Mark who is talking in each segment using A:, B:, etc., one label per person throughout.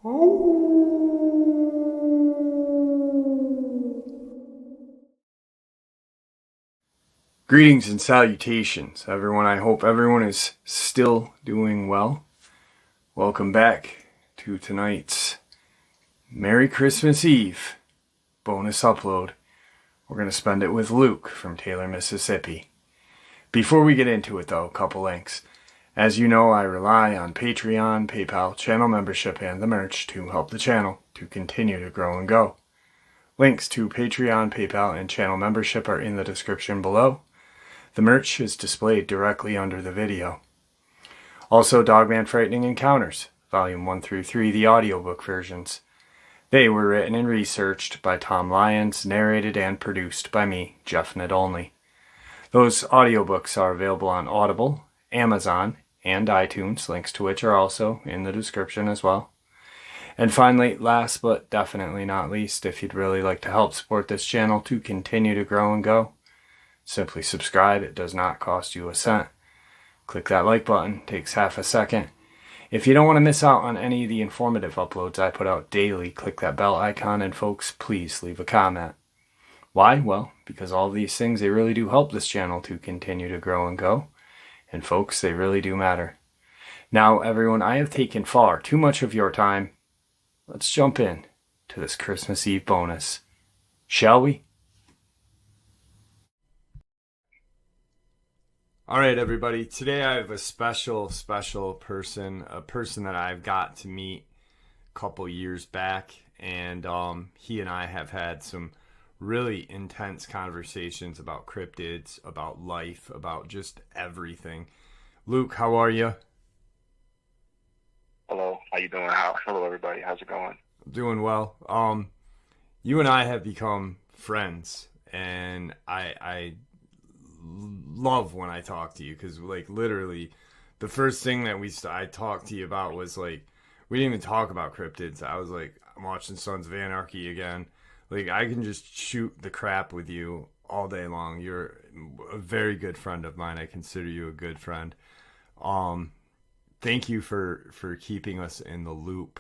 A: Greetings and salutations, everyone. I hope everyone is still doing well. Welcome back to tonight's Merry Christmas Eve bonus upload. We're going to spend it with Luke from Taylor, Mississippi. Before we get into it, though, a couple links. As you know, I rely on Patreon, PayPal, channel membership, and the merch to help the channel to continue to grow and go. Links to Patreon, PayPal, and channel membership are in the description below. The merch is displayed directly under the video. Also, Dogman Frightening Encounters, Volume 1 through 3, the audiobook versions. They were written and researched by Tom Lyons, narrated and produced by me, Jeff Nadolny. Those audiobooks are available on Audible, Amazon, and iTunes, links to which are also in the description as well. And finally, last but definitely not least, if you'd really like to help support this channel to continue to grow and go, simply subscribe. It does not cost you a cent. Click that like button. It takes half a second. If you don't want to miss out on any of the informative uploads I put out daily, click that bell icon, and folks, please leave a comment. Why? Well, because all these things, they really do help this channel to continue to grow and go. And folks, they really do matter. Now, everyone, I have taken far too much of your time. Let's jump in to this Christmas Eve bonus. Shall we? All right, everybody. Today I have a special person, a person that I've got to meet a couple years back, and he and I have had some really intense conversations about cryptids, about life, about just everything. Luke, how are you?
B: Hello, how you doing? Hello, everybody. How's it going?
A: I'm doing well. You and I have become friends, and I love when I talk to you, because like literally the first thing that I talked to you about was like, we didn't even talk about cryptids. I was like, I'm watching Sons of Anarchy again. Like, I can just shoot the crap with you all day long. You're a very good friend of mine. I consider you a good friend. Thank you for keeping us in the loop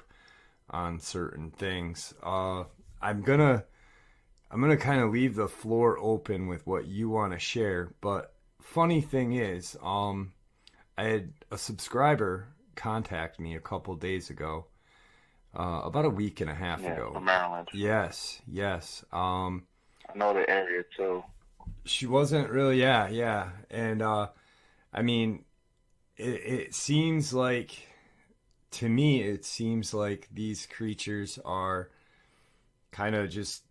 A: on certain things. I'm gonna kind of leave the floor open with what you want to share. But funny thing is, I had a subscriber contact me a couple days ago, about a week and a half ago.
B: From Maryland.
A: Yes.
B: I know the area too.
A: She wasn't really, yeah. And I mean, it seems like, to me, it seems like these creatures are kind of just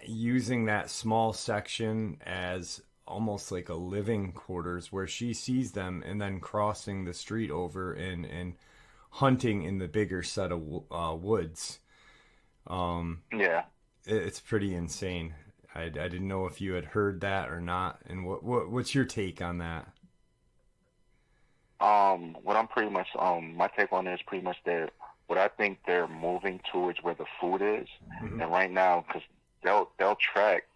A: using that small section as almost like a living quarters, where she sees them and then crossing the street over and hunting in the bigger set of woods.
B: Yeah.
A: It's pretty insane. I didn't know if you had heard that or not, and what's your take on that?
B: What I'm pretty much my take on it is pretty much that what I think they're moving towards where the food is,
A: Mm-hmm.
B: and right now, because they'll track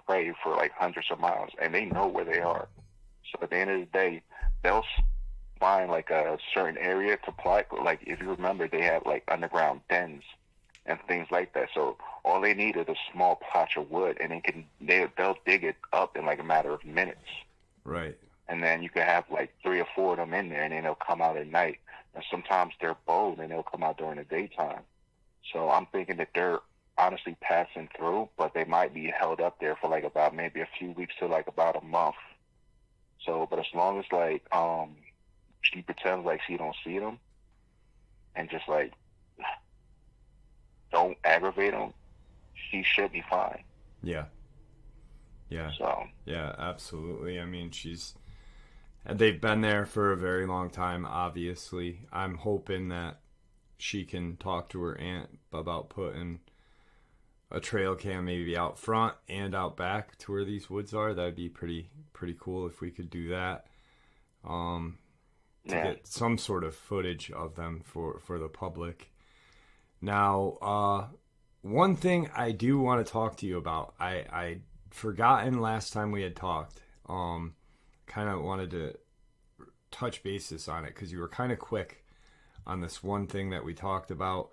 B: prey for like hundreds of miles, and they know where they are. So at the end of the day, they'll find like a certain area to plot. Like, if you remember, they have like underground dens and things like that. So all they need is a small patch of wood, and they'll dig it up in like a matter of minutes.
A: Right.
B: And then you can have like 3 or 4 of them in there, and then they'll come out at night. And sometimes they're bold, and they'll come out during the daytime. So I'm thinking that they're honestly passing through, but they might be held up there for like about maybe a few weeks to like about a month. So, but as long as like she pretends like she don't see them, and just like don't aggravate them, she should be fine.
A: Yeah.
B: So
A: yeah, absolutely. I mean, they've been there for a very long time, obviously. I'm hoping that she can talk to her aunt about putting a trail cam maybe out front and out back to where these woods are. That'd be pretty cool if we could do that. To get some sort of footage of them for the public. Now, one thing I do want to talk to you about, I forgotten last time we had talked. Kind of wanted to touch basis on it because you were kind of quick on this one thing that we talked about.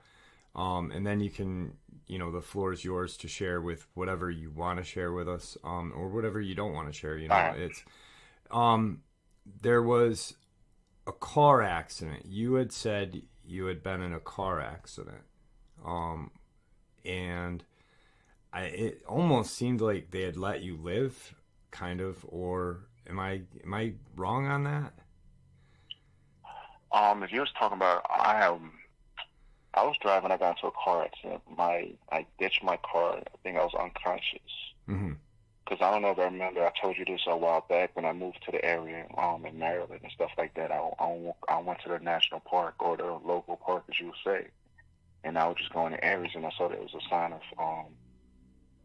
A: And then you can, the floor is yours to share with whatever you want to share with us, or whatever you don't want to share. It's, there was a car accident. You had said you had been in a car accident. And it almost seemed like they had let you live, kind of, or am I wrong on that?
B: If you was talking about, I was driving. I got into a car accident. I ditched my car. I think I was unconscious.
A: Mm-hmm.
B: Because I don't know if I remember. I told you this a while back when I moved to the area, in Maryland and stuff like that. I went to the national park, or the local park, as you would say, and I was just going to areas, and I saw there was a sign of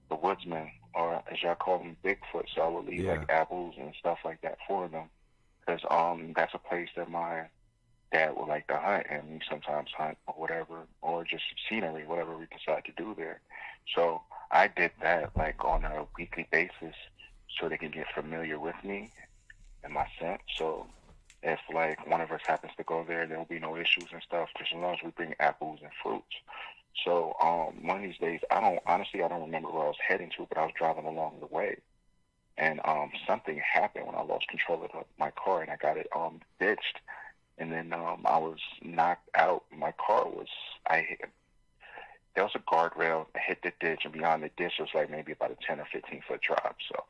B: the woodsman, or as y'all call them, Bigfoot. So I would leave like apples and stuff like that for them, because that's a place that my dad would like to hunt, and we sometimes hunt or whatever, or just scenery, whatever we decide to do there. So I did that like on a weekly basis, so they can get familiar with me and my scent. So if like one of us happens to go there will be no issues and stuff, just as long as we bring apples and fruits. So one of these days, I don't remember where I was heading to, but I was driving along the way, and something happened when I lost control of my car, and I got it ditched. And then I was knocked out. My car was, there was a guardrail. I hit the ditch, and beyond the ditch, it was like maybe about a 10 or 15 foot drop. So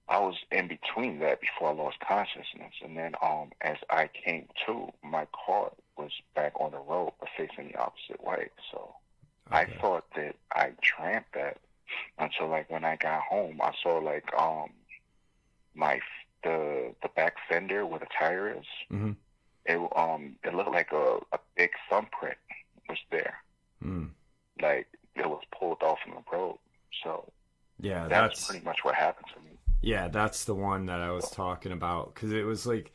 B: I was in between that before I lost consciousness. And then as I came to, my car was back on the road, but facing the opposite way. So I thought that I tramped that until like when I got home, I saw like the back fender where the tire is.
A: Mm-hmm.
B: It looked like a big thumbprint was there. Like it was pulled off from the road. So
A: yeah,
B: that's pretty much what happened to me.
A: Yeah, that's the one that I was talking about, because it was like,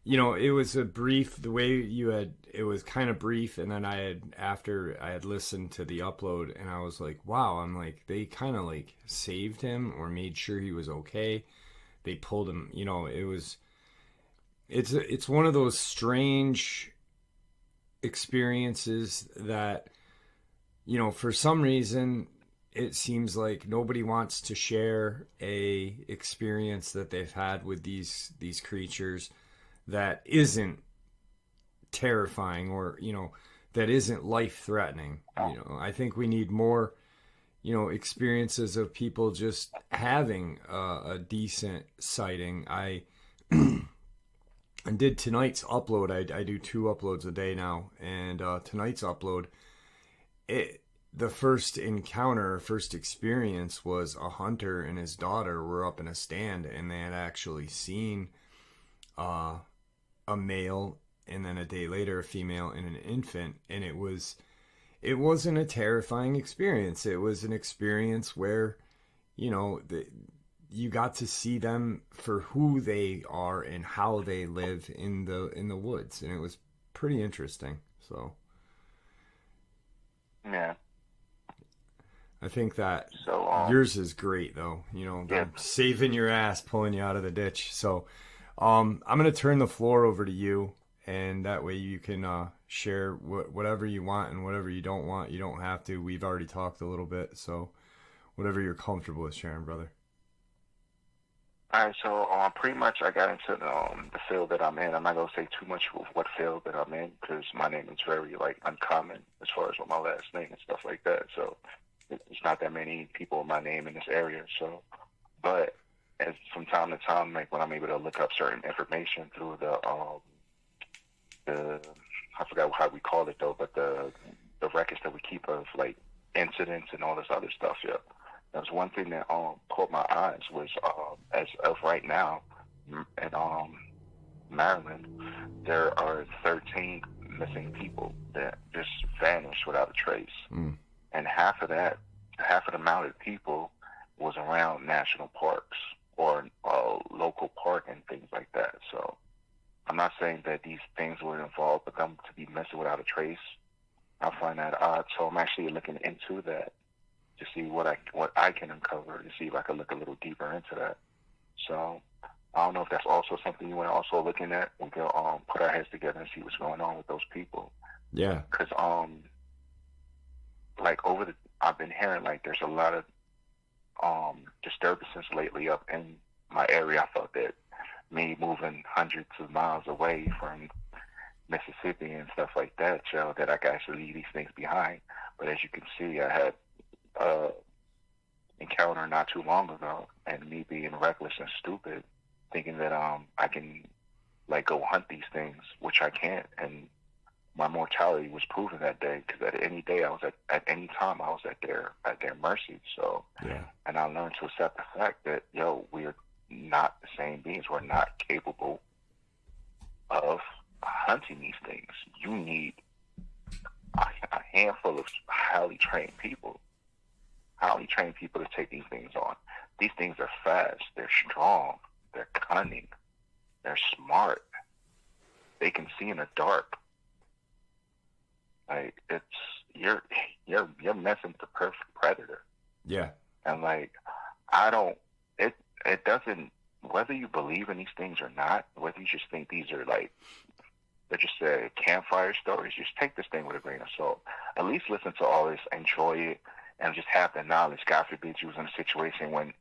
A: it was a brief, the way it was kind of brief, and then after I had listened to the upload, and I was like, wow, I'm like, they kind of like saved him or made sure he was okay. They pulled him, it's one of those strange experiences that, for some reason, it seems like nobody wants to share a experience that they've had with these creatures that isn't terrifying, or that isn't life threatening. I think we need more experiences of people just having a decent sighting. I did tonight's upload. I do 2 uploads a day now, and tonight's upload, the first encounter, first experience was a hunter and his daughter were up in a stand, and they had actually seen a male, and then a day later a female and an infant, and it wasn't a terrifying experience. It was an experience where you got to see them for who they are and how they live in the woods, and it was pretty interesting. So
B: yeah,
A: I think that yours is great, though. They're saving your ass, pulling you out of the ditch. So I'm going to turn the floor over to you, and that way you can share whatever you want and whatever you don't want. You don't have to. We've already talked a little bit, so whatever you're comfortable with sharing, brother.
B: All right, so pretty much I got into the field that I'm in. I'm not going to say too much of what field that I'm in, because my name is very uncommon as far as with my last name and stuff like that. So it's not that many people with my name in this area. So, but as from time to time, like when I'm able to look up certain information through the I forgot how we call it though, but the records that we keep of like incidents and all this other stuff. Yeah, that was one thing that caught my eyes was as of right now in Maryland, there are 13 missing people that just vanished without a trace. And half of the mounted people was around national parks or local park and things like that. So I'm not saying that these things were involved, but them to be missing without a trace, I find that odd. So I'm actually looking into that to see what I can uncover, to see if I can look a little deeper into that. So I don't know if that's also something you want to also looking at. We can put our heads together and see what's going on with those people.
A: Yeah.
B: Because like I've been hearing like there's a lot of disturbances lately up in my area. I felt that me moving hundreds of miles away from Mississippi and stuff like that, so that I could actually leave these things behind. But as you can see, I had encounter not too long ago, and me being reckless and stupid, thinking that I can like go hunt these things, which I can't, and my mortality was proven that day, because at any day at any time I was at their mercy. So
A: yeah,
B: and I learned to accept the fact that we're not the same beings. We're not capable of hunting these things. You need a handful of highly trained people to take these things on. These things are fast, they're strong, they're cunning, they're smart, they can see in the dark. Like, it's you're messing with the perfect predator.
A: Yeah.
B: And like, it doesn't, whether you believe in these things or not, whether you just think these are like, let's just say campfire stories, just take this thing with a grain of salt. At least listen to all this, enjoy it, and just have the knowledge. God forbid you was in a situation when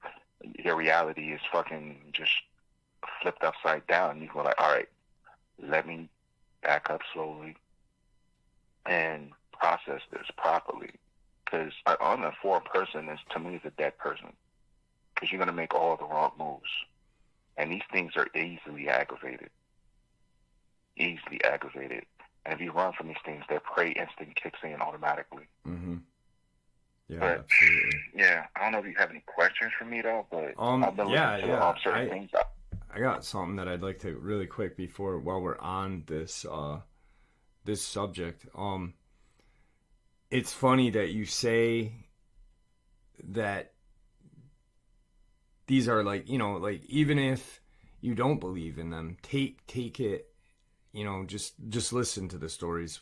B: your reality is fucking just flipped upside down. You go like, all right, let me back up slowly and process this properly. Because on a foreign person is, to me, is a dead person. Because you're going to make all the wrong moves. And these things are easily aggravated. Easily aggravated. And if you run from these things, their prey instinct kicks in automatically.
A: Mm-hmm. Yeah,
B: but,
A: absolutely.
B: Yeah, I don't know if you have any questions for me, though, but I've been listening to certain things.
A: I got something that I'd like to really quick while we're on this this subject. It's funny that you say that these are like, like, even if you don't believe in them, take it, just listen to the stories,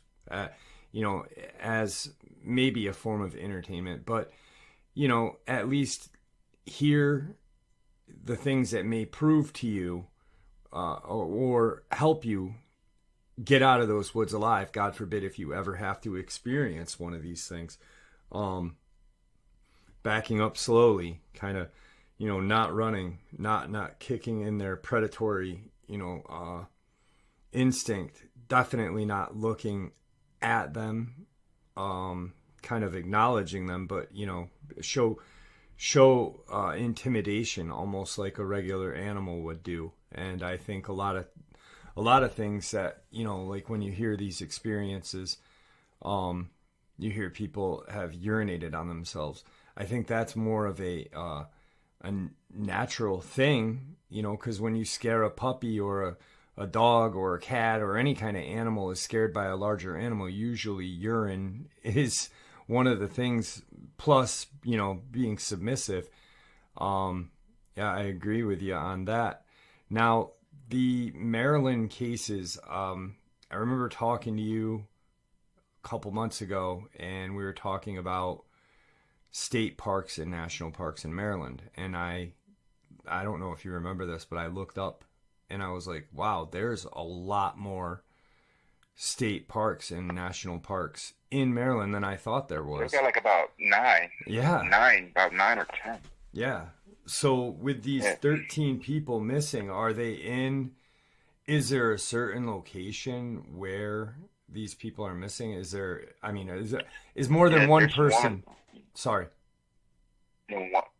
A: as maybe a form of entertainment, but, at least hear the things that may prove to you, or help you get out of those woods alive. God forbid if you ever have to experience one of these things. Backing up slowly, kind of, not running, not kicking in their predatory, instinct, definitely not looking at them, kind of acknowledging them, but, show intimidation, almost like a regular animal would do. And I think a lot of things that, like when you hear these experiences, you hear people have urinated on themselves. I think that's more of a natural thing, because when you scare a puppy or a dog or a cat or any kind of animal is scared by a larger animal, usually urine is one of the things, plus, being submissive. Yeah, I agree with you on that. Now, the Maryland cases, I remember talking to you a couple months ago, and we were talking about state parks and national parks in Maryland. And I don't know if you remember this, but I looked up and I was like, wow, there's a lot more state parks and national parks in Maryland than I thought there was.
B: There's got like about 9.
A: Yeah.
B: About 9 or 10.
A: Yeah. So with these 13 people missing, is there a certain location where these people are missing? Is more than one person? Sorry.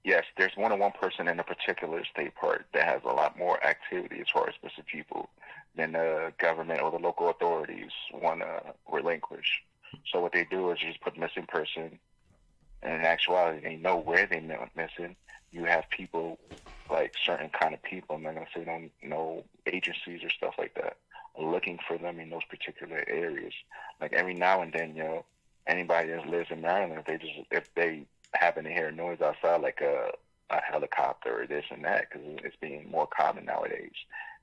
B: Yes, there's more than one person in a particular state park that has a lot more activity as far as missing people than the government or the local authorities want to relinquish. So what they do is just put missing person, and in actuality, they know where they missing. You have people, like certain kind of people, I'm not going to say no agencies or stuff like that, are looking for them in those particular areas. Like every now and then, anybody that lives in Maryland, if they happen to hear a noise outside, like a helicopter or this and that, because it's being more common nowadays,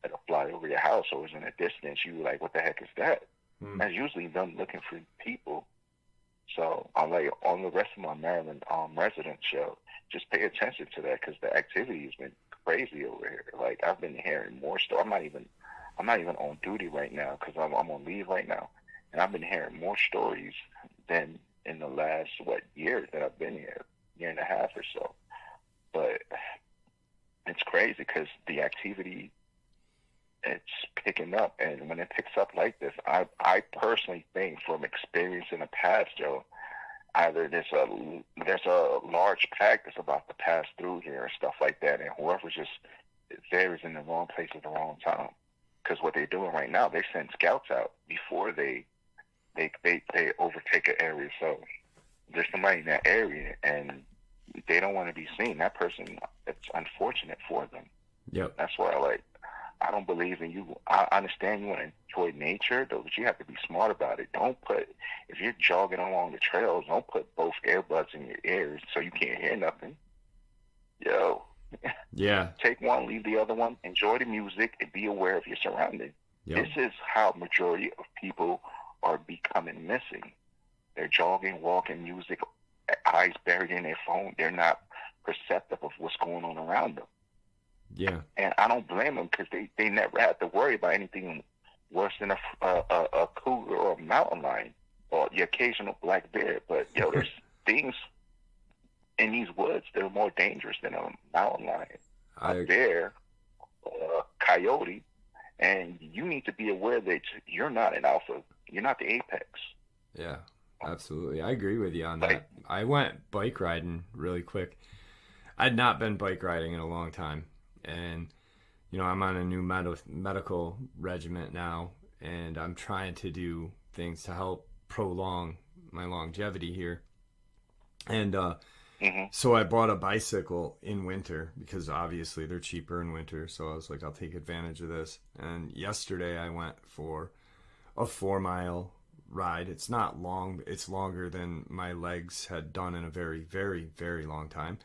B: that'll fly over your house or is in a distance, you like, what the heck is that? That's usually them looking for people. So I'm like, on the rest of my Maryland resident show, just pay attention to that, because the activity has been crazy over here. Like, I've been hearing more stories. I'm not even on duty right now because I'm on leave right now, and I've been hearing more stories than in the last year that I've been here, year and a half or so. But it's crazy because the activity, it's picking up, and when it picks up like this, I personally think from experience in the past, Joe, either there's a large pack that's about to pass through here and stuff like that, and whoever's just there is in the wrong place at the wrong time. Because what they're doing right now, they send scouts out before they overtake an area. So there's somebody in that area, and they don't want to be seen. That person, it's unfortunate for them.
A: Yep.
B: That's why I don't believe in you. I understand you want to enjoy nature, though, but you have to be smart about it. If you're jogging along the trails, don't put both earbuds in your ears so you can't hear nothing. Yo.
A: Yeah.
B: Take one, leave the other one. Enjoy the music and be aware of your surroundings.
A: Yep.
B: This is how majority of people are becoming missing. They're jogging, walking, music, eyes buried in their phone. They're not perceptive of what's going on around them.
A: Yeah.
B: And I don't blame them because they never have to worry about anything worse than a cougar or a mountain lion or the occasional black bear. But, there's things in these woods that are more dangerous than a mountain lion, a bear, a coyote. And you need to be aware that you're not an alpha. You're not the apex.
A: Yeah, absolutely. I agree with you on that. I went bike riding really quick. I'd not been bike riding in a long time. And, I'm on a new medical regiment now, and I'm trying to do things to help prolong my longevity here. And so I bought a bicycle in winter because obviously they're cheaper in winter. So I was like, I'll take advantage of this. And yesterday I went for a 4-mile ride. It's not long, but it's longer than my legs had done in a very, very, very long time.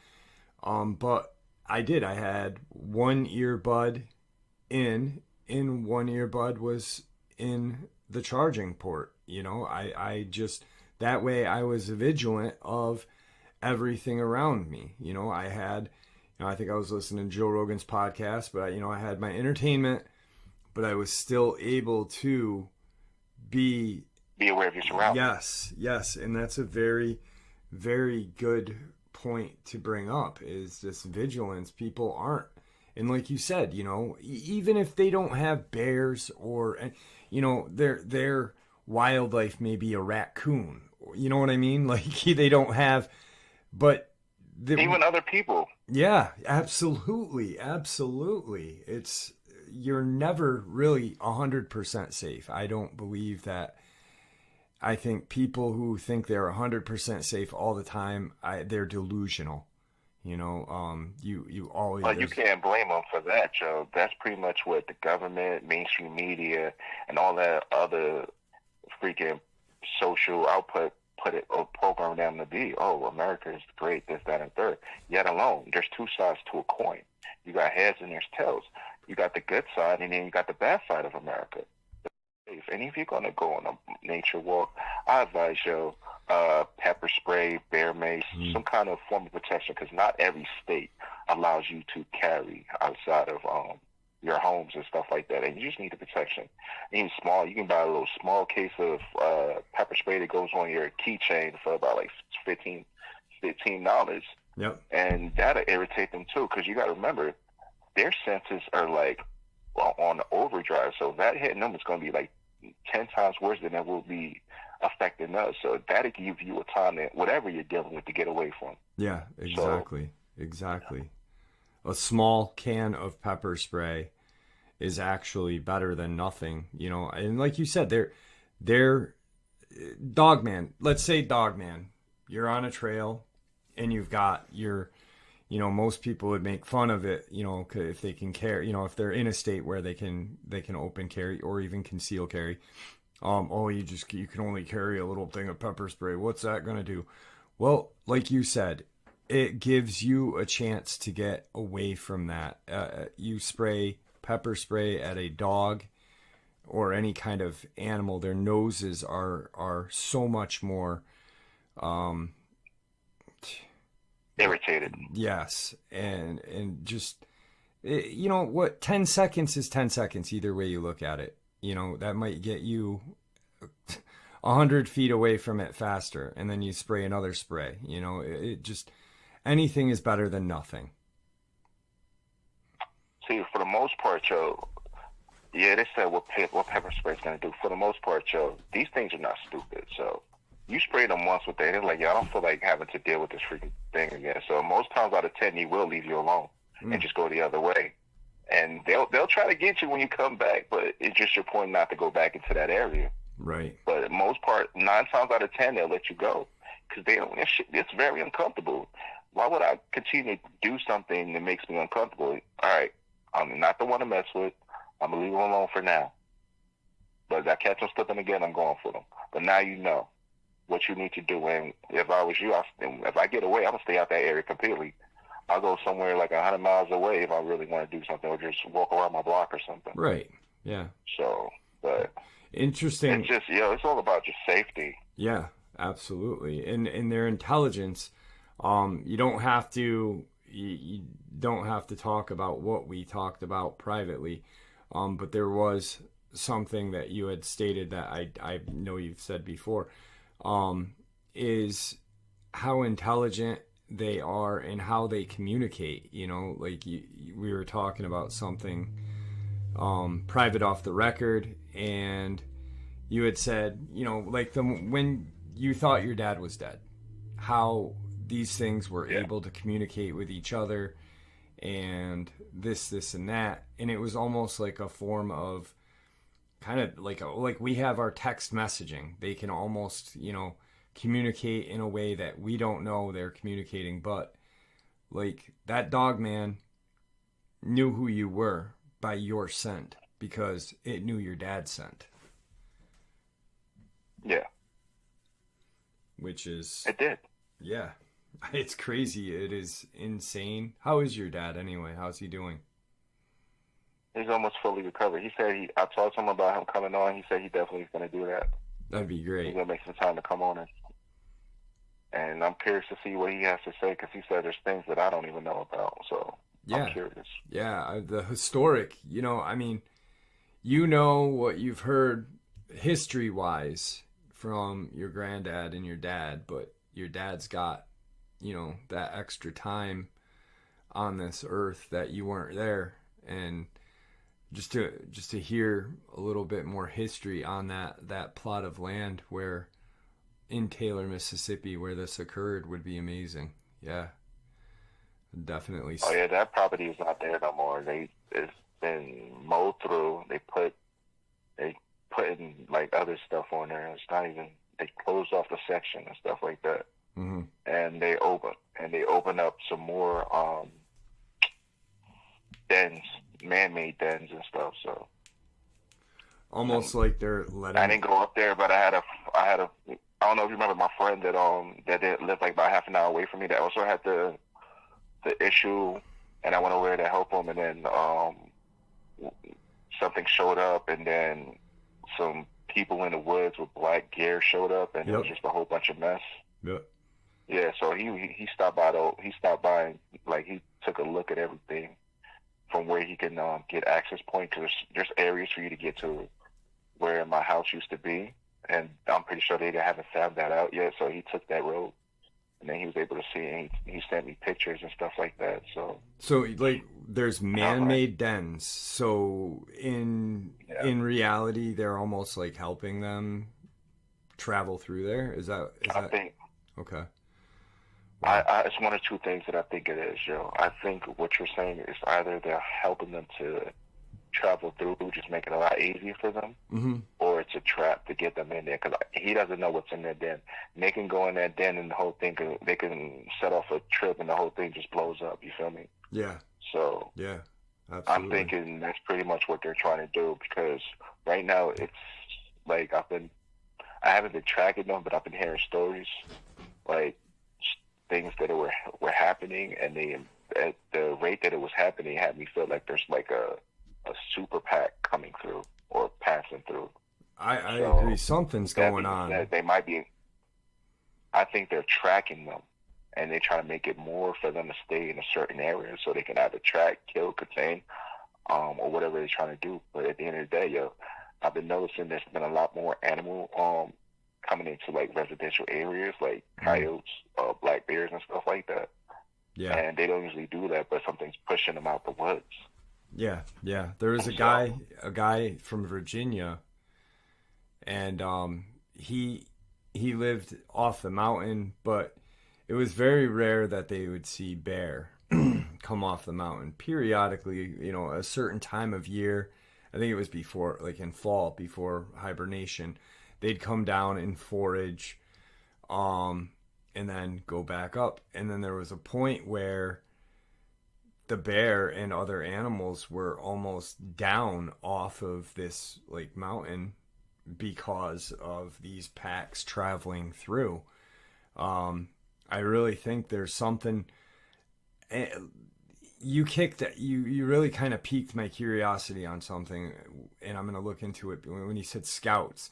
A: But I did. I had one earbud in one earbud was in the charging port. I just, that way I was vigilant of everything around me. I had, I think I was listening to Joe Rogan's podcast, but I had my entertainment, but I was still able to be
B: aware of your surroundings.
A: Yes. And that's a very, very good point to bring up, is this vigilance. People aren't, and like you said, even if they don't have bears or their wildlife may be a raccoon, you know what I mean, like they don't have, but
B: even other people.
A: Yeah, absolutely. You're never really 100% safe. I don't believe that. I think people who think they're 100% safe all the time, they're delusional. You always.
B: Well, you can't blame them for that, Joe. That's pretty much what the government, mainstream media, and all that other freaking social output put it or program them to be. Oh, America is great, this, that, and third. Yet alone, there's two sides to a coin. You got heads and there's tails. You got the good side, and then you got the bad side of America. And if you're going to go on a nature walk, I advise you pepper spray, bear mace, some kind of form of protection, because not every state allows you to carry outside of your homes and stuff like that. And you just need the protection. You need small. You can buy a little small case of pepper spray that goes on your keychain for about like $15.
A: Yep.
B: And that'll irritate them too, because you got to remember, their senses are like on overdrive. So that hitting them is going to be like 10 times worse than it will be affecting us. So that'll give you a time that whatever you're dealing with to get away from.
A: Yeah, exactly. A small can of pepper spray is actually better than nothing, and like you said, they're Dogman. Let's say Dogman. You're on a trail and you've got your, most people would make fun of it, if they can carry, if they're in a state where they can open carry or even conceal carry. You can only carry a little thing of pepper spray. What's that going to do? Well, like you said, it gives you a chance to get away from that. You spray pepper spray at a dog or any kind of animal, their noses are so much more
B: irritated.
A: Yes, and just You know what? 10 seconds is 10 seconds either way you look at it. You know, that might get you 100 feet away from it faster, and then you spray another spray. You know, it just, anything is better than nothing.
B: See, for the most part, Joe, yeah, they said what pepper spray is going to do. For the most part, Joe, these things are not stupid. So you spray them once with that, they're like, yeah, I don't feel like having to deal with this freaking thing again. So most times out of 10, he will leave you alone and just go the other way. And they'll try to get you when you come back, but it's just your point not to go back into that area.
A: Right.
B: But most part, 9 times out of 10, they'll let you go because they don't. It's very uncomfortable. Why would I continue to do something that makes me uncomfortable? All right, I'm not the one to mess with. I'm gonna leave them alone for now. But if I catch them slipping again, I'm going for them. But now you know what you need to do. And if I was you, if I get away, I'm gonna stay out that area completely. I'll go somewhere like 100 miles away if I really want to do something, or just walk around my block or something.
A: Right. Yeah.
B: So, but
A: interesting.
B: It's just, it's all about just safety.
A: Yeah, absolutely. And their intelligence. You don't have to. You don't have to talk about what we talked about privately. But there was something that you had stated that I know you've said before. Is how intelligent they are and how they communicate. You know, like we were talking about something private off the record, and you had said, you know, like when you thought your dad was dead, how these things were able to communicate with each other, and this and that, and it was almost like a form of kind of like we have our text messaging. They can almost, you know, communicate in a way that we don't know they're communicating, but like that Dogman knew who you were by your scent because it knew your dad's scent.
B: Yeah.
A: Which is...
B: It did.
A: Yeah. It's crazy. It is insane. How is your dad anyway? How's he doing?
B: He's almost fully recovered. He said I talked to him about him coming on. He said he definitely is going to do that.
A: That'd be great.
B: He's going to make some time to come on and I'm curious to see what he has to say because he said there's things that I don't even know about. So yeah. I'm curious.
A: Yeah, the historic, you know, I mean, you know what you've heard history-wise from your granddad and your dad, but your dad's got, you know, that extra time on this earth that you weren't there, and just to hear a little bit more history on that plot of land where in Taylor, Mississippi, where this occurred would be amazing. Yeah, definitely.
B: Oh yeah, that property is not there no more. It's been mowed through. They put in like other stuff on there. It's not even. They closed off the section and stuff like that. Mm-hmm. And they open up some more dens, man-made dens and stuff. So
A: almost like they're letting.
B: I didn't go up there, but I had a. I don't know if you remember my friend that did live like about half an hour away from me. That also had the issue, and I went over there to help him. And then something showed up, and then some people in the woods with black gear showed up, and it was just a whole bunch of mess.
A: Yep.
B: Yeah, so he stopped by though. He stopped by and like he took a look at everything from where he can get access point because there's areas for you to get to where my house used to be, and I'm pretty sure they haven't found that out yet. So he took that road, and then he was able to see it. And he sent me pictures and stuff like that. So like
A: there's man-made dens. So in reality, they're almost like helping them travel through there. Is that?
B: I think.
A: Okay.
B: It's one or two things that I think it is, Joe. I think what you're saying is either they're helping them to travel through, just making it a lot easier for them, or it's a trap to get them in there because he doesn't know what's in their den. And they can go in that den and the whole thing, they can set off a trip and the whole thing just blows up. You feel me?
A: Yeah.
B: So
A: yeah, absolutely.
B: I'm thinking that's pretty much what they're trying to do because right now it's like I haven't been tracking them, but I've been hearing stories like things that were happening, and at the rate that it was happening had me feel like there's like a super PAC coming through or passing through.
A: I agree. Something's going on.
B: They might be. I think they're tracking them, and they try to make it more for them to stay in a certain area so they can either track, kill, contain, or whatever they're trying to do. But at the end of the day, yo, I've been noticing there's been a lot more animal coming into like residential areas, like coyotes, black bears, and stuff like that.
A: Yeah.
B: And they don't usually do that, but something's pushing them out the woods.
A: Yeah, yeah. There was a guy from Virginia, and he lived off the mountain, but it was very rare that they would see bear come off the mountain. Periodically, you know, a certain time of year, I think it was before, like in fall, before hibernation, they'd come down and forage, and then go back up. And then there was a point where the bear and other animals were almost down off of this like mountain because of these packs traveling through. I really think there's something. You really kind of piqued my curiosity on something, and I'm going to look into it. When you said scouts,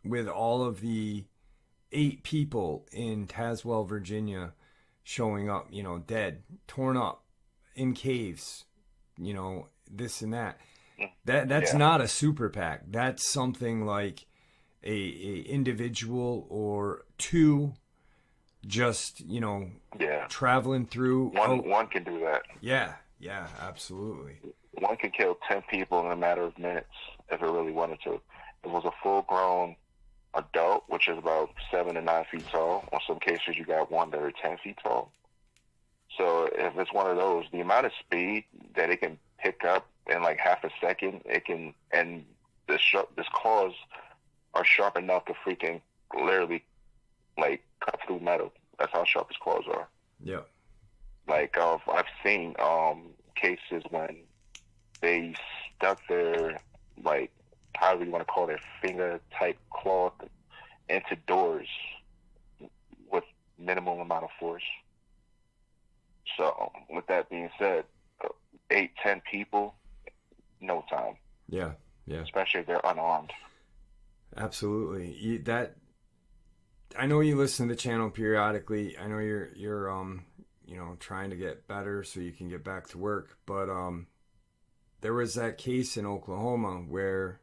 A: with all of the 8 people in Tazewell, Virginia, showing up, you know, dead, torn up, in caves, you know, this and that. That's not a super PAC. That's something like a individual or 2 just, you know, traveling through.
B: One can do that.
A: Yeah, absolutely.
B: One can kill 10 people in a matter of minutes if it really wanted to. It was a full-grown adult, which is about 7 to 9 feet tall. On some cases, you got one that are 10 feet tall. So if it's one of those, the amount of speed that it can pick up in like half a second, it can, and this claws are sharp enough to freaking literally like cut through metal. That's how sharp his claws are.
A: Yeah.
B: Like I've seen cases when they stuck their, like, however you want to call it, finger type claw into doors with minimal amount of force. So with that being said, 8, 10 people, no time.
A: Yeah.
B: Especially if they're unarmed.
A: Absolutely. I know you listen to the channel periodically. I know you're you know, trying to get better so you can get back to work. But there was that case in Oklahoma where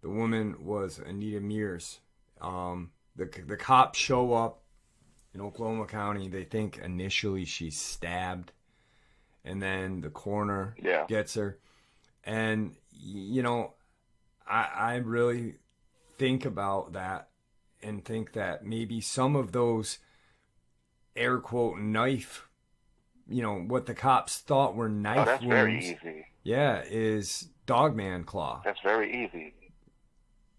A: the woman was Anita Mears. The cops show up in Oklahoma County. They think initially she's stabbed, and then the coroner gets her. And, you know, I really think about that and think that maybe some of those air quote knife, you know, what the cops thought were knife
B: that's
A: wounds.
B: Very easy.
A: Yeah, is Dogman claw.
B: That's very easy.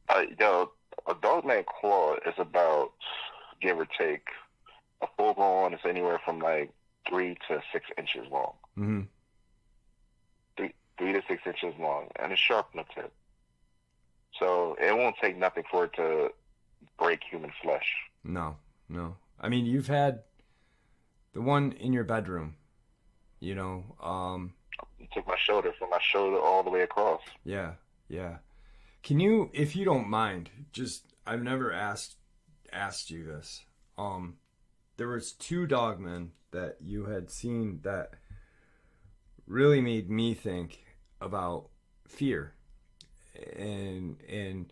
B: A Dogman claw is about, give or take, a full grown is anywhere from like 3 to 6 inches long.
A: Mm-hmm.
B: 3 to 6 inches long, and it's sharp in the tip. So it won't take nothing for it to break human flesh. No.
A: I mean, you've had the one in your bedroom, you know.
B: It took my shoulder, from my shoulder all the way across.
A: Yeah. Can you, if you don't mind, just, I've never asked you this. There was 2 dogmen that you had seen that really made me think about fear, and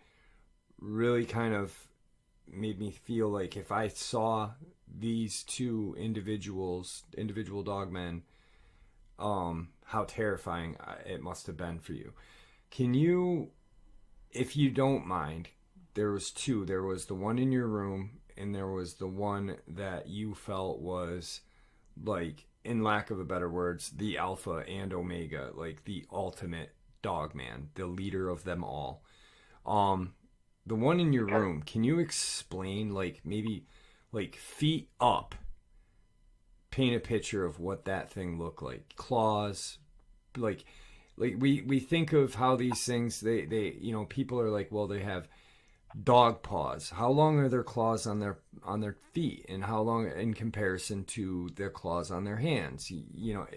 A: really kind of made me feel like if I saw these 2 individual dogmen, how terrifying it must have been for you. Can you, if you don't mind, there was 2. There was the one in your room, and there was the one that you felt was, like, in lack of a better words, the alpha and omega, like the ultimate dogman, the leader of them all. The one in your room, can you explain, like, maybe, like, feet up, paint a picture of what that thing looked like? Claws, like we think of how these things, they you know, people are like, well, they have dog paws. How long are their claws on their feet, and how long in comparison to their claws on their hands? You know,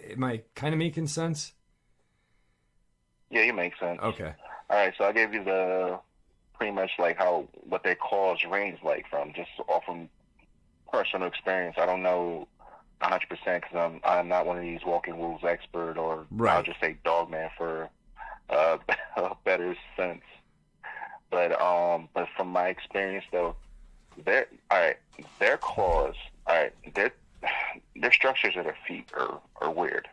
A: am I kind of making sense?
B: Yeah, you make sense.
A: Okay.
B: All right, so I gave you the pretty much like what their claws range like from just off from personal experience. I don't know 100% because I'm not one of these walking wolves expert, or
A: Right.
B: I'll just say Dogman for a better sense. But from my experience though, their claws, their structures of their feet are weird.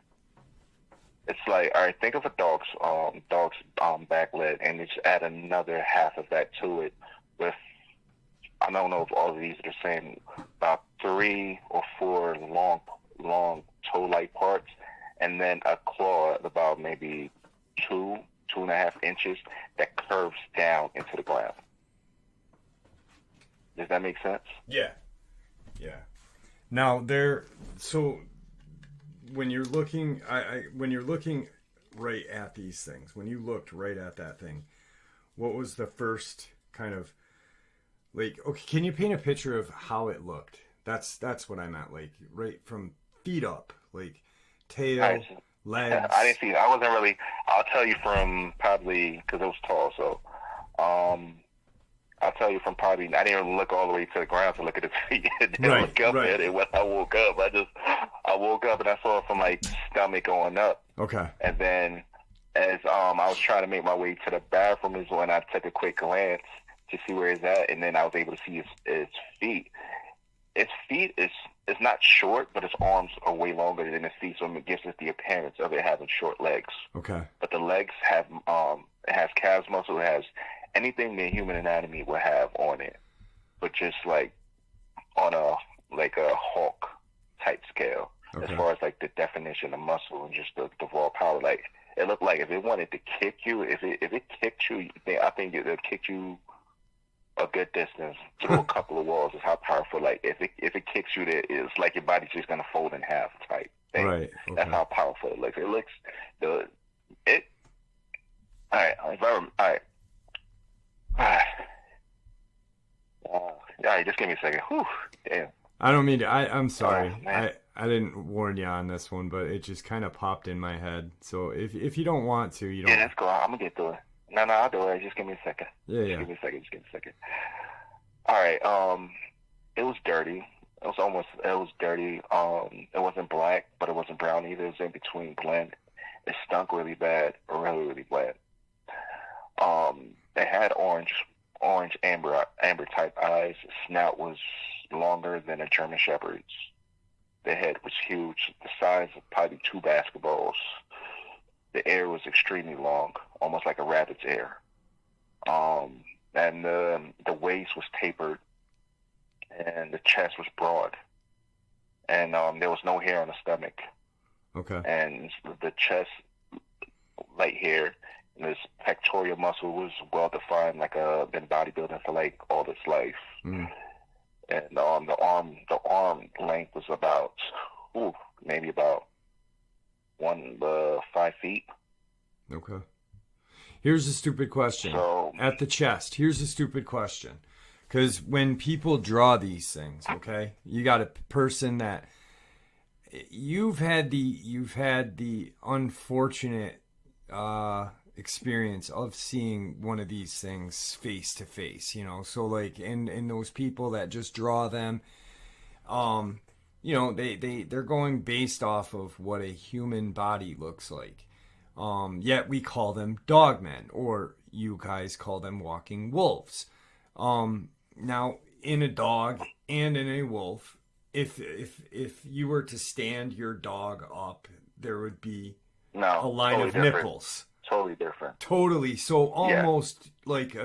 B: It's like, all right, think of a dog's back leg, and just add another half of that to it with, I don't know if all of these are the same, about 3 or 4 long toe-like parts, and then a claw about maybe 2.5 inches that curves down into the ground. Does that make sense?
A: Yeah. Yeah. Now so when you're looking, when you're looking right at these things, when you looked right at that thing, what was the first kind of, like, okay, can you paint a picture of how it looked? That's what I meant, like right from feet up, like tail, legs.
B: I didn't see it. I wasn't really. I'll tell you from probably, because it was tall, so I'll tell you from probably, I didn't even look all the way to the ground to look at his feet. I didn't look up at it when I woke up. I woke up and I saw it from like stomach going up.
A: Okay.
B: And then as I was trying to make my way to the bathroom is when I took a quick glance to see where it's at, and then I was able to see his feet. His feet is not short, but his arms are way longer than his feet, so it gives us the appearance of it having short legs.
A: Okay.
B: But the legs have it has calves muscle, it has anything the human anatomy would have on it, but just like on a Hulk type scale. Okay. As far as like the definition of muscle and just the raw power, like it looked like if it wanted to kick you, if it kicked you, I think it would kick you a good distance through a couple of walls. Is how powerful. Like if it kicks you, it's like your body's just gonna fold in half type thing. Right. Okay. That's how powerful it looks. It looks All right. All right, just give me a second. Whew, damn.
A: I don't mean to. I'm sorry. I didn't warn you on this one, but it just kind of popped in my head. So if you don't want to, you don't.
B: Yeah, let's go. I'm gonna get through it. No, I'll do it. Just give me a second.
A: Yeah.
B: Just give me a second. All right. It was dirty. It was dirty. It wasn't black, but it wasn't brown either. It was in between blend. It stunk really bad, really bad. They had orange amber type eyes. Snout was longer than a German Shepherd's. The head was huge, the size of probably 2 basketballs. The ear was extremely long, almost like a rabbit's ear. And the waist was tapered, and the chest was broad, and there was no hair on the stomach.
A: Okay. And
B: the chest, light hair, and this pectoral muscle was well defined, like been bodybuilding for like all its life. Mm. And the arm length was about maybe about 5 feet.
A: Okay. Here's a stupid question.
B: So,
A: at the chest, here's a stupid question. Because when people draw these things, okay, you got a person that you've had the unfortunate experience of seeing one of these things face to face, you know. So like in those people that just draw them, you know, they're going based off of what a human body looks like. Yet we call them dogmen, or you guys call them walking wolves. Now in a dog and in a wolf, if you were to stand your dog up, there would be a line of nipples.
B: Totally different.
A: Totally. So almost like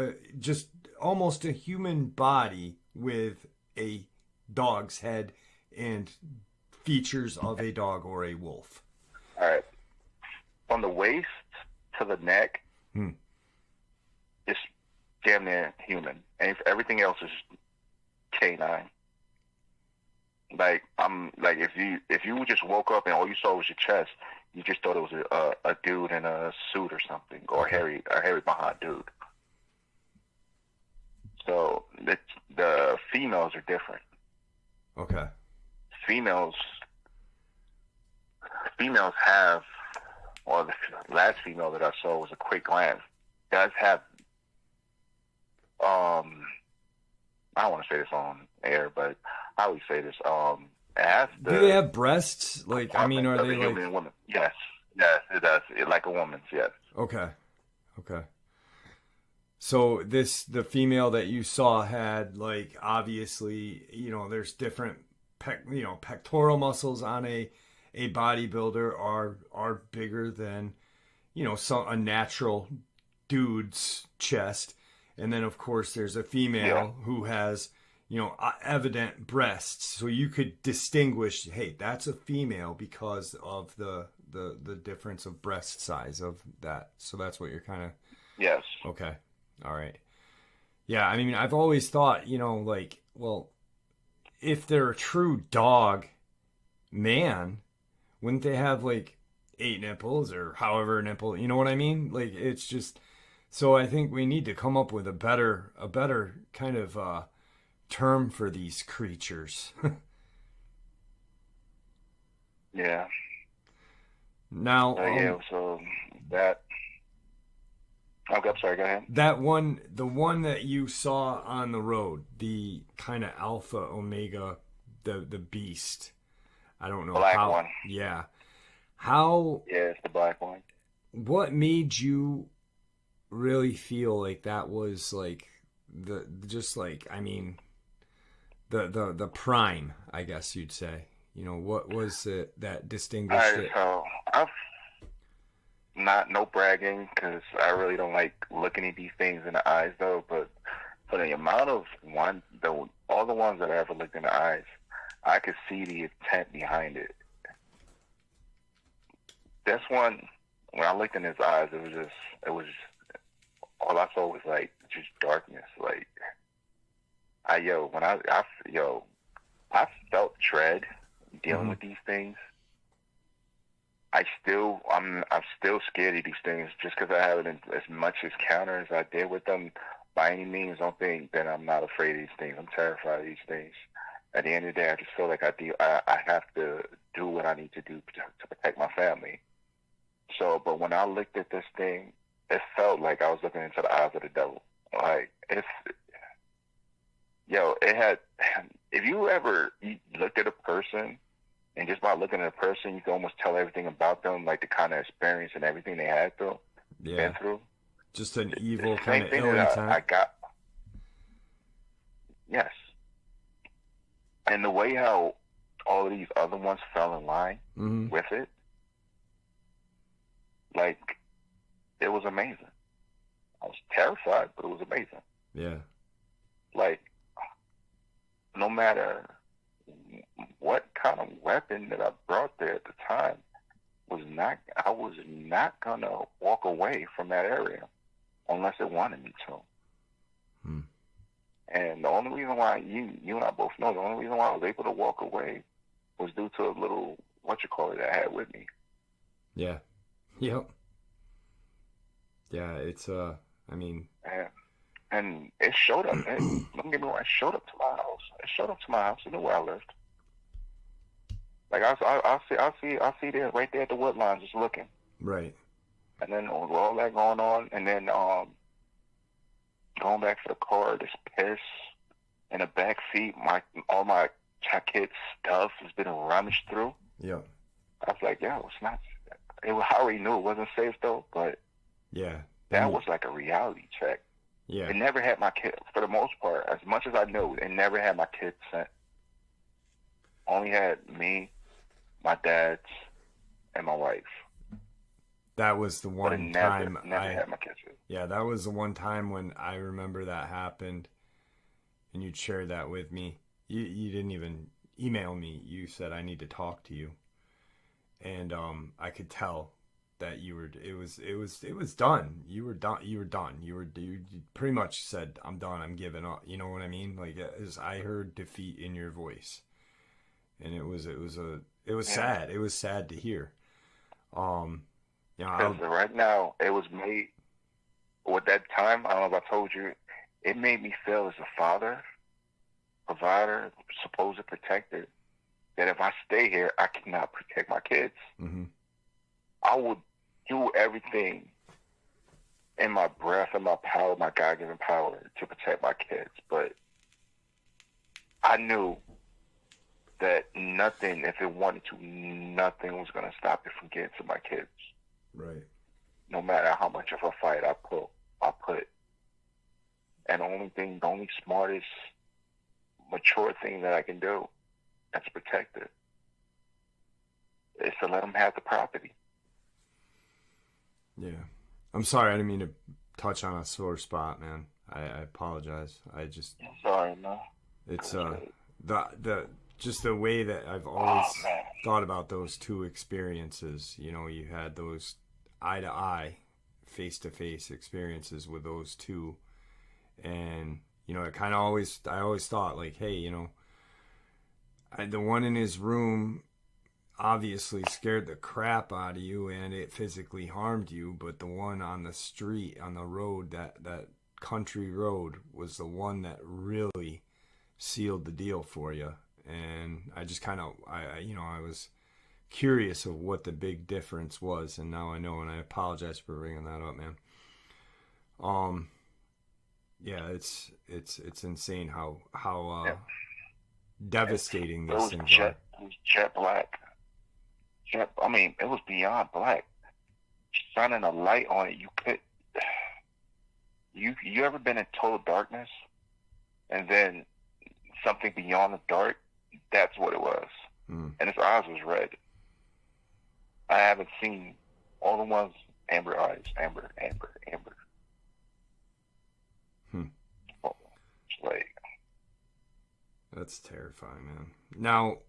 A: almost a human body with a dog's head and features of a dog or a wolf.
B: All right. From the waist to the neck, it's damn near human, and everything else is canine. Like if you just woke up and all you saw was your chest, you just thought it was a dude in a suit or something, or a hairy behind dude. So the females are different.
A: Okay.
B: Females have, or the last female that I saw was a quick glance, does have, I don't want to say this on air, but how we say this? It has
A: Do they
B: the
A: have breasts? Like, I mean,
B: compartments
A: are
B: of
A: they
B: a
A: like?
B: human woman. Yes, yes, it does. Like a woman's. Yes.
A: Okay, okay. So the female that you saw had like obviously, there's different pectoral muscles on a bodybuilder are bigger than, a natural dude's chest. And then of course there's a
B: Yeah.
A: female who has, evident breasts. So you could distinguish, hey, that's a female because of the difference of breast size of that. So that's what you're kind of
B: Yes.
A: okay. All right. Yeah, I mean, I've always thought, like, well, if they're a true dog man, wouldn't they have like 8 nipples or however nipple, you know what I mean? Like it's just so I think we need to come up with a better kind of term for these creatures.
B: Yeah.
A: Now,
B: Yeah. So that. Okay, I'm sorry. Go ahead.
A: the one that you saw on the road, the kind of alpha omega, the beast. I don't know
B: Black
A: how.
B: one.
A: Yeah. How?
B: Yeah, it's the black one.
A: What made you really feel like that was like the just like I mean the prime, I guess you'd say. What was it that
B: All
A: distinguished
B: right.
A: it?
B: So I've not no bragging because I really don't like looking at these things in the eyes though. But for the amount of all the ones that I ever looked in the eyes, I could see the intent behind it. This one, when I looked in his eyes, it was all I saw was like just darkness. Like I felt dread dealing with these things. I'm still scared of these things just because I haven't as much encounter as I did with them. By any means, don't think that I'm not afraid of these things. I'm terrified of these things. At the end of the day, I just feel like I have to do what I need to do to protect my family. So, but when I looked at this thing, it felt like I was looking into the eyes of the devil. Like it had. If you looked at a person, and just by looking at a person, you can almost tell everything about them, like the kind of experience and everything they had been through.
A: Just an evil
B: The
A: kind
B: same
A: of
B: thing
A: ill
B: that
A: intent.
B: I got. Yes, and the way how all of these other ones fell in line with it, like it was amazing. I was terrified, but it was amazing.
A: Yeah.
B: Like no matter what kind of weapon that I brought there at the time, I was not gonna walk away from that area unless it wanted me to. And the only reason why you and I both know the only reason why I was able to walk away was due to a little I had with me.
A: Yeah. Yep. Yeah, it's I mean,
B: and it showed up. Don't get me wrong, it showed up to my house. It showed up to my house. It knew where I lived. Like I'll see there right there at the wood line just looking.
A: right.
B: And then with all that going on, and then going back to the car, this piss in the back seat, all my kids' stuff has been rummaged through.
A: Yeah.
B: I was like, yo, it's not. I already knew it wasn't safe though, but
A: Yeah.
B: that was like a reality check.
A: Yeah.
B: It never had my kids, for the most part, as much as I knew, it never had my kids sent. Only had me, my dad's, and my wife.
A: That was the
B: But it
A: one
B: never
A: time
B: had my kids.
A: Yeah, that was the one time when I remember that happened, and you'd shared that with me. You didn't even email me. You said I need to talk to you, and I could tell that you were. It was done. You were done. You pretty much said, "I'm done. I'm giving up." You know what I mean? Like I heard defeat in your voice, and it was sad. It was sad to hear.
B: Right now, it was made, with that time, I don't know if I told you, it made me feel as a father, provider, supposed protector, that if I stay here, I cannot protect my kids.
A: Mm-hmm.
B: I would do everything in my breath and my power, my God-given power, to protect my kids. But I knew that nothing, if it wanted to, nothing was going to stop it from getting to my kids.
A: Right.
B: No matter how much of a fight I put. And the only smartest, mature thing that I can do, that's protect it, is to let them have the property.
A: Yeah. I'm sorry, I didn't mean to touch on a sore spot, man. I apologize. I'm
B: sorry, no.
A: It's the just the way that I've always thought about those two experiences. You know, you had those eye to eye, face to face experiences with those two, and you know, I always thought like, hey, you know, the one in his room obviously scared the crap out of you and it physically harmed you, but the one on the street, on the road, that country road, was the one that really sealed the deal for you. And I just I was curious of what the big difference was, and now I know, and I apologize for bringing that up, man. Yeah, it's insane how devastating these things are.
B: It was jet black. I mean, it was beyond black. Shining a light on it, you ever been in total darkness, and then something beyond the dark? That's what it was. And his eyes was red. I haven't seen all the ones, amber eyes, amber. It's like,
A: that's terrifying, man. Now,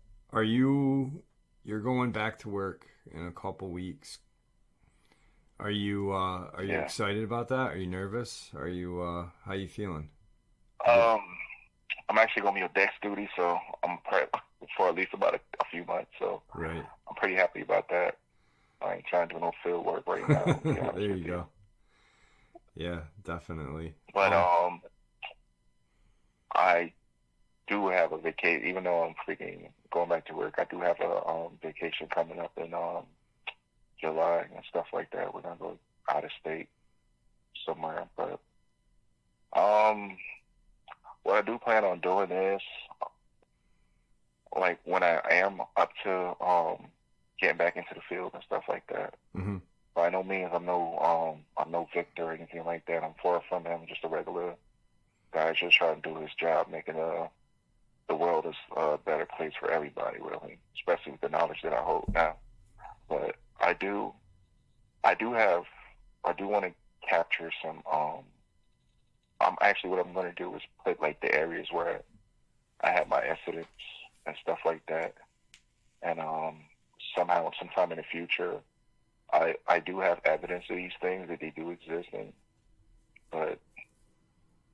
A: you're going back to work in a couple weeks. Are you excited about that? Are you nervous? Are you how you feeling?
B: I'm actually gonna be on desk duty, so I'm prepped for at least about a few months. So
A: right.
B: I'm pretty happy about that. I ain't trying to do no field work right now.
A: There you go. Yeah, definitely.
B: But I do have a vacation, even though I'm freaking going back to work. I do have a vacation coming up in July and stuff like that. We're gonna go out of state somewhere. But what I do plan on doing is, like, when I am up to getting back into the field and stuff like that.
A: Mm-hmm.
B: By no means I'm no victor or anything like that. I'm far from it. I'm just a regular guy just trying to do his job, making the world a better place for everybody, really, especially with the knowledge that I hold now. But I do want to capture some. What I'm going to do is put like the areas where I had my incidents and stuff like that, and sometime in the future, I do have evidence of these things, that they do exist, but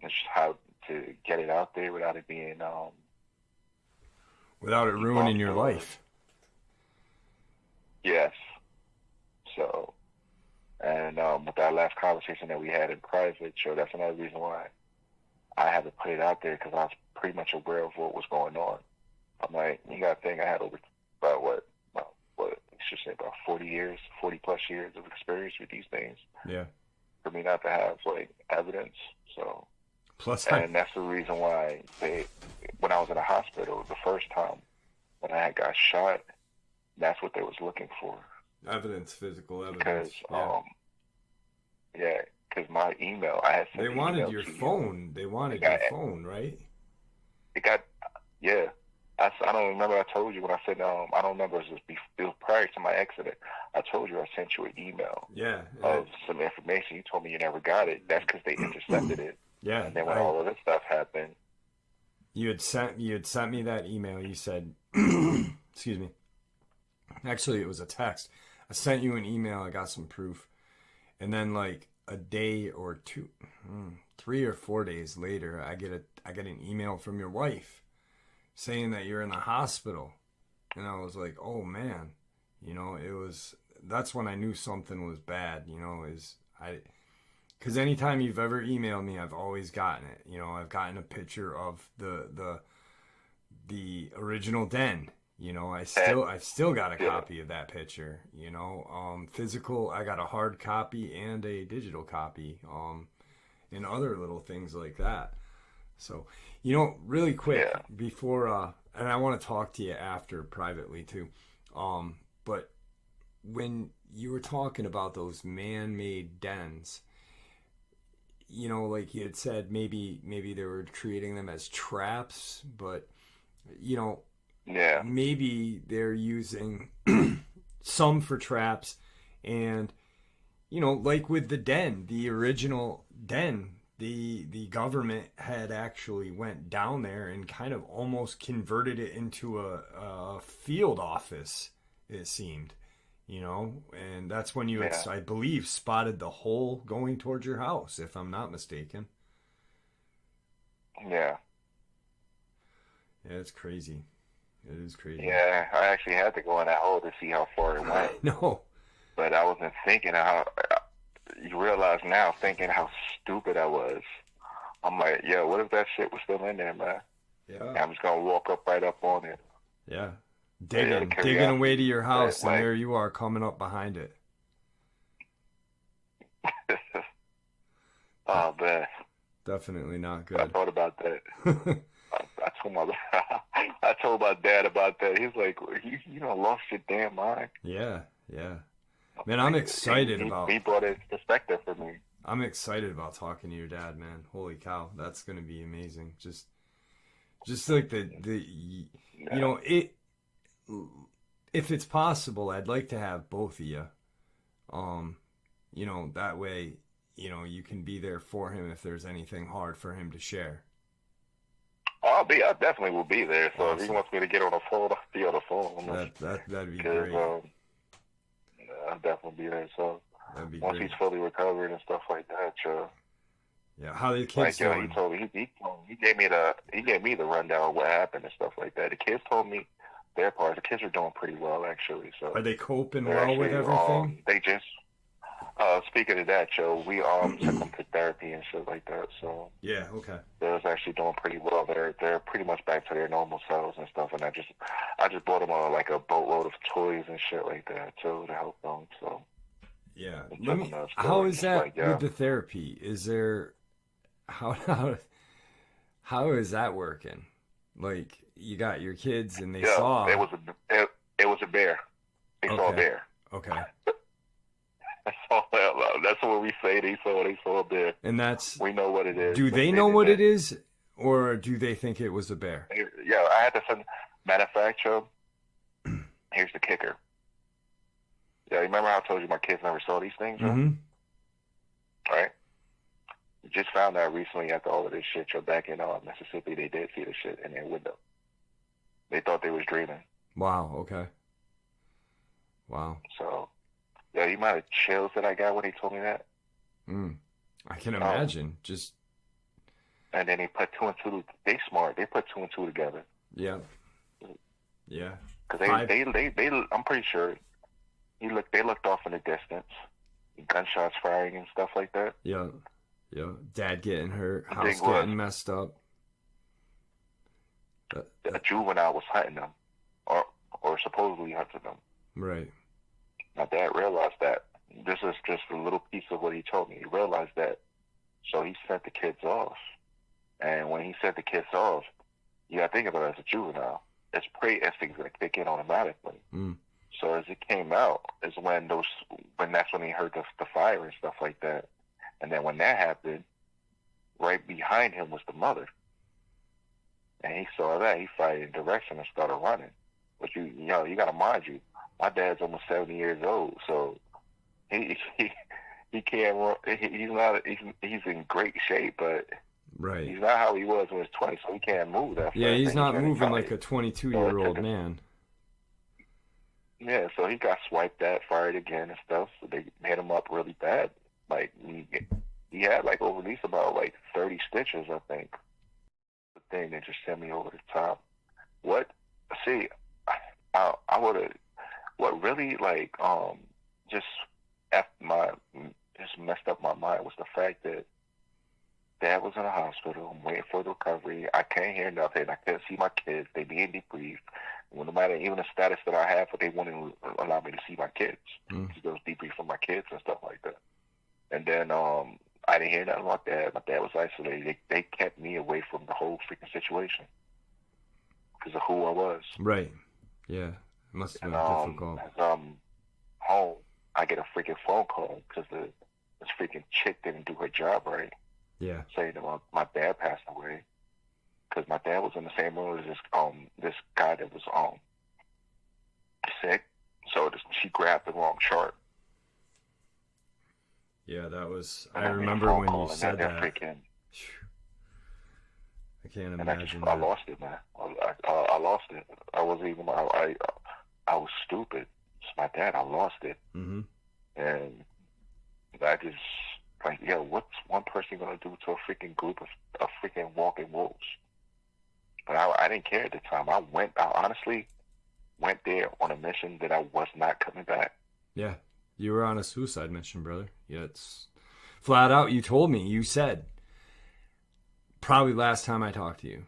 B: it's just how to get it out there without it being
A: without it ruining your life.
B: Yes. So, and with that last conversation that we had in private, so that's another reason why I had to put it out there, because I was pretty much aware of what was going on. I'm like, you got to think I had about 40 plus years of experience with these things.
A: Yeah.
B: For me not to have like evidence, so. And that's the reason why when I was in the hospital the first time when I got shot, that's what they was looking for.
A: Evidence, physical evidence.
B: Because, because my email, I had sent.
A: They wanted your phone. They wanted your phone, right?
B: I don't remember. I told you when I said, I don't remember. It was prior to my accident. I told you I sent you an email.
A: Yeah.
B: Of some information. You told me you never got it. That's because they intercepted it.
A: Yeah.
B: And then when all of this stuff happened,
A: you had sent me that email. You said, excuse me. Actually, it was a text. I sent you an email. I got some proof, and then like a day or two, 3 or 4 days later, I get an email from your wife saying that you're in the hospital, and I was like, oh man, you know, that's when I knew something was bad. You know, because anytime you've ever emailed me, I've always gotten it. You know, I've gotten a picture of the original den. You know, I've still got a copy of that picture. You know, physical. I got a hard copy and a digital copy. And other little things like that. So, you know, really quick
B: Yeah.
A: before, and I want to talk to you after privately too. But when you were talking about those man-made dens, you know, like you had said, maybe they were treating them as traps, but you know,
B: Yeah.
A: maybe they're using some for traps, and you know, like with the den, the original den, the government had actually went down there and kind of almost converted it into a field office. It seemed, you know, and that's when you had,
B: Yeah.
A: I believe, spotted the hole going towards your house, if I'm not mistaken.
B: Yeah.
A: Yeah, it's crazy. It is crazy.
B: Yeah. I actually had to go in that hole to see how far it
A: I
B: went,
A: know.
B: but I wasn't thinking how. You realize now, thinking how stupid I was. I'm like, yo, what if that shit was still in there, man?
A: Yeah.
B: And I'm just gonna walk up right up on it.
A: Yeah.
B: Yeah, the
A: Digging away to
B: curiosity,
A: your
B: but
A: house, and
B: like,
A: there you are coming up behind it.
B: oh man,
A: Definitely not
B: I
A: good.
B: thought about that. I told my I told my dad about that. He's like, you know, lost your damn mind.
A: Yeah, yeah.
B: I'm
A: Man,
B: like, he brought his perspective for me.
A: I'm excited about talking to your dad, man. Holy cow, that's gonna be amazing. Just like the you
B: Yeah.
A: know, it if it's possible, I'd like to have both of you. Um, you know, that way, you know, you can be there for him if there's anything hard for him to share.
B: I definitely will be there. So if he
A: Awesome.
B: wants me to get on the phone, I'll be on the phone.
A: That'd be
B: Because
A: great.
B: I'll definitely be there. So
A: That'd be
B: once
A: great.
B: he's fully recovered and stuff like that,
A: Yeah, how are the kids
B: like he
A: doing?
B: told me he gave me the rundown of what happened and stuff like that. The kids told me their part. The kids are doing pretty well actually. So
A: Are they coping
B: they're
A: well with
B: actually
A: everything?
B: they just speaking of that, Joe, we took them to therapy and shit like that. So
A: Yeah, okay.
B: they're actually doing pretty well. They're pretty much back to their normal selves and stuff. And I just bought them like a boatload of toys and shit like that too to help them. So
A: Yeah.
B: and
A: Let
B: took them
A: me
B: to the
A: how
B: store and
A: is
B: just
A: that
B: like
A: with
B: yeah.
A: the therapy? Is there how is that working? Like you got your kids and they
B: Yeah,
A: saw
B: it was a bear. They saw a
A: okay.
B: bear.
A: Okay.
B: That's what we say. They saw a bear.
A: And that's
B: We know what it is.
A: do
B: But
A: they
B: they
A: know what
B: didn't.
A: it is or do they think it was a bear?
B: Yeah, I had to send. Matter of fact, Joe, here's the kicker. Yeah, you remember how I told you my kids never saw these things, Joe?
A: Mm-hmm.
B: Right? Just found out recently after all of this shit, Joe, back in Mississippi, they did see the shit in their window. They thought they was dreaming.
A: Wow, okay. Wow.
B: So, yeah, you might have chills that I got when he told me that.
A: I can imagine. Just
B: And then they put two and two. They smart. They put two and two together.
A: yeah. Yeah.
B: Because I'm pretty sure they looked off in the distance, gunshots firing and stuff like that.
A: Yeah. Yeah. Dad getting hurt,
B: The
A: house
B: thing was,
A: getting messed up.
B: a juvenile was hunting them, or supposedly hunting them.
A: Right.
B: My dad realized that. This is just a little piece of what he told me. He realized that, so he sent the kids off. And when he sent the kids off, you got to think about it as a juvenile. Its prey instincts going to kick in automatically. So as it came out, is when that's when he heard the fire and stuff like that. And then when that happened, right behind him was the mother. And he saw that. He fired in direction and started running. But you got to mind you, my dad's almost 70 years old, so he can't run. He's in great shape, but
A: right.
B: he's not how he was when he was 20, so he can't move that fast.
A: Yeah, he's not
B: getting
A: moving
B: tired.
A: like a 22-year-old man.
B: Yeah, so he got swiped at, fired again and stuff. So they hit him up really bad. Like he had like over at least about like 30 stitches, I think. The thing that just sent me over the top. What? See, I would have. What really like just just messed up my mind was the fact that Dad was in the hospital. I'm waiting for the recovery. I can't hear nothing. I can't see my kids. They being debriefed. Well, no matter even the status that I have, but they wouldn't allow me to see my kids. There was debrief from my kids and stuff like that. And then I I didn't hear nothing about that. My dad was isolated. They kept me away from the whole freaking situation because of who I was.
A: Right. Yeah. It must have been difficult.
B: As I'm home, I get a freaking phone call because this freaking chick didn't do her job right.
A: Yeah.
B: Saying that my dad passed away because my dad was in the same room as this guy that was sick. So she grabbed the wrong chart.
A: Yeah, that was. I remember when you said that.
B: Freaking,
A: I can't imagine.
B: I lost it, man. I lost it. I wasn't even. I was stupid. It's my dad. I lost it.
A: Mm-hmm.
B: And I just like, yo, what's one person gonna do to a freaking group of freaking walking wolves? But I didn't care at the time. I honestly went there on a mission that I was not coming back.
A: Yeah. You were on a suicide mission, brother. Yeah, it's flat out. You told me. You said, probably last time I talked to you,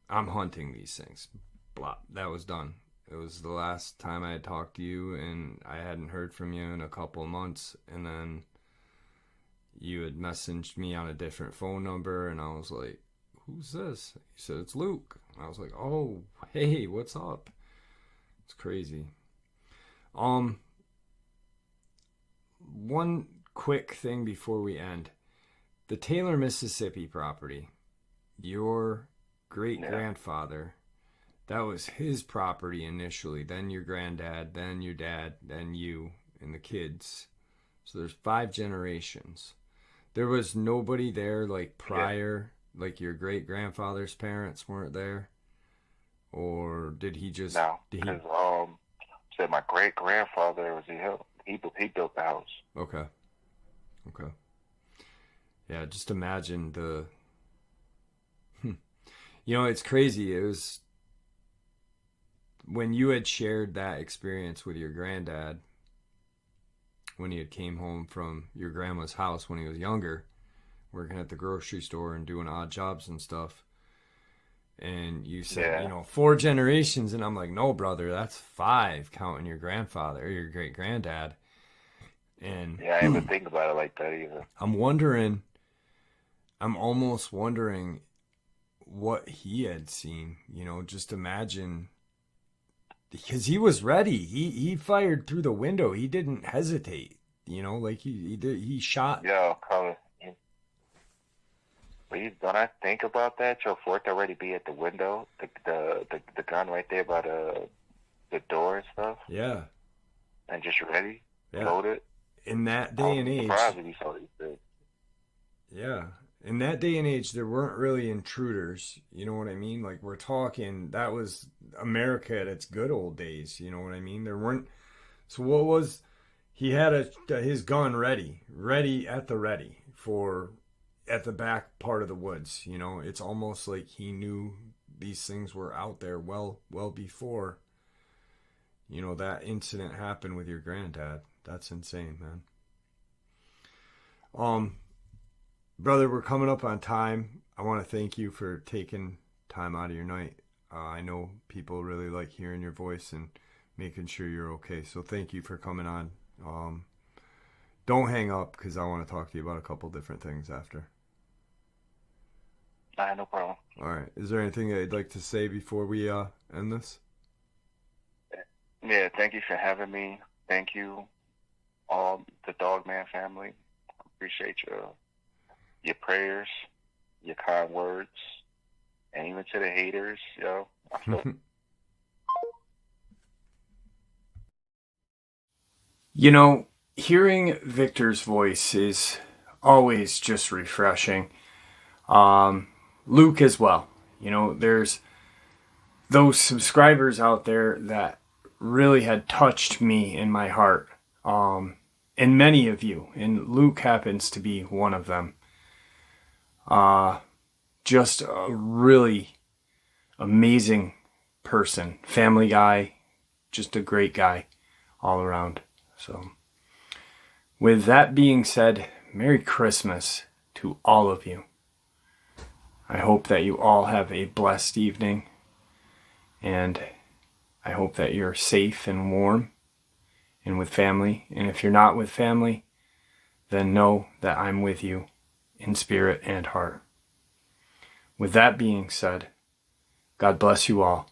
A: I'm hunting these things. Blah. That was done. It was the last time I had talked to you, and I hadn't heard from you in a couple of months. And then you had messaged me on a different phone number, and I was like, who's this? You said, it's Luke. I was like, oh, hey, what's up? It's crazy. One quick thing before we end. The Taylor, Mississippi property, your great-grandfather, that was his property initially, then your granddad, then your dad, then you and the kids. So there's 5 generations. There was nobody there like prior, like your great-grandfather's parents weren't there? Or did he just...
B: No, because said my great-grandfather was he built the house.
A: Okay. Yeah, just imagine the... You know, it's crazy. It was... When you had shared that experience with your granddad, when he had came home from your grandma's house when he was younger, working at the grocery store and doing odd jobs and stuff, and you said, 4 generations, and I'm like, no, brother, that's 5, counting your grandfather or your great granddad. And
B: I didn't even think about it like that either.
A: I'm almost wondering what he had seen. Just imagine, because he was ready. He fired through the window. He didn't hesitate. Like he shot.
B: Yeah, color. Please, don't I think about that? Your fork already be at the window, the gun right there by the door and stuff.
A: Yeah.
B: And just ready, loaded.
A: In that day and age. Yeah. In that day and age, there weren't really intruders. You know what I mean? Like, we're talking, that was America at its good old days. You know what I mean? There weren't. So what was, he had his gun ready at the ready at the back part of the woods. It's almost like he knew these things were out there well before, that incident happened with your granddad. That's insane, man. Brother, we're coming up on time. I want to thank you for taking time out of your night. I know people really like hearing your voice and making sure you're okay. So thank you for coming on. Don't hang up, because I want to talk to you about a couple different things after.
B: No problem.
A: All right. Is there anything that you'd like to say before we end this?
B: Yeah, thank you for having me. Thank you, all the Dogman family. Appreciate your prayers, your kind words, and even to the haters, I feel
A: hearing Victor's voice is always just refreshing. Luke as well. There's those subscribers out there that really had touched me in my heart. And many of you, and Luke happens to be one of them. Just a really amazing person, family guy, just a great guy all around. So, with that being said, Merry Christmas to all of you. I hope that you all have a blessed evening, and I hope that you're safe and warm and with family. And if you're not with family, then know that I'm with you in spirit and heart. With that being said, God bless you all.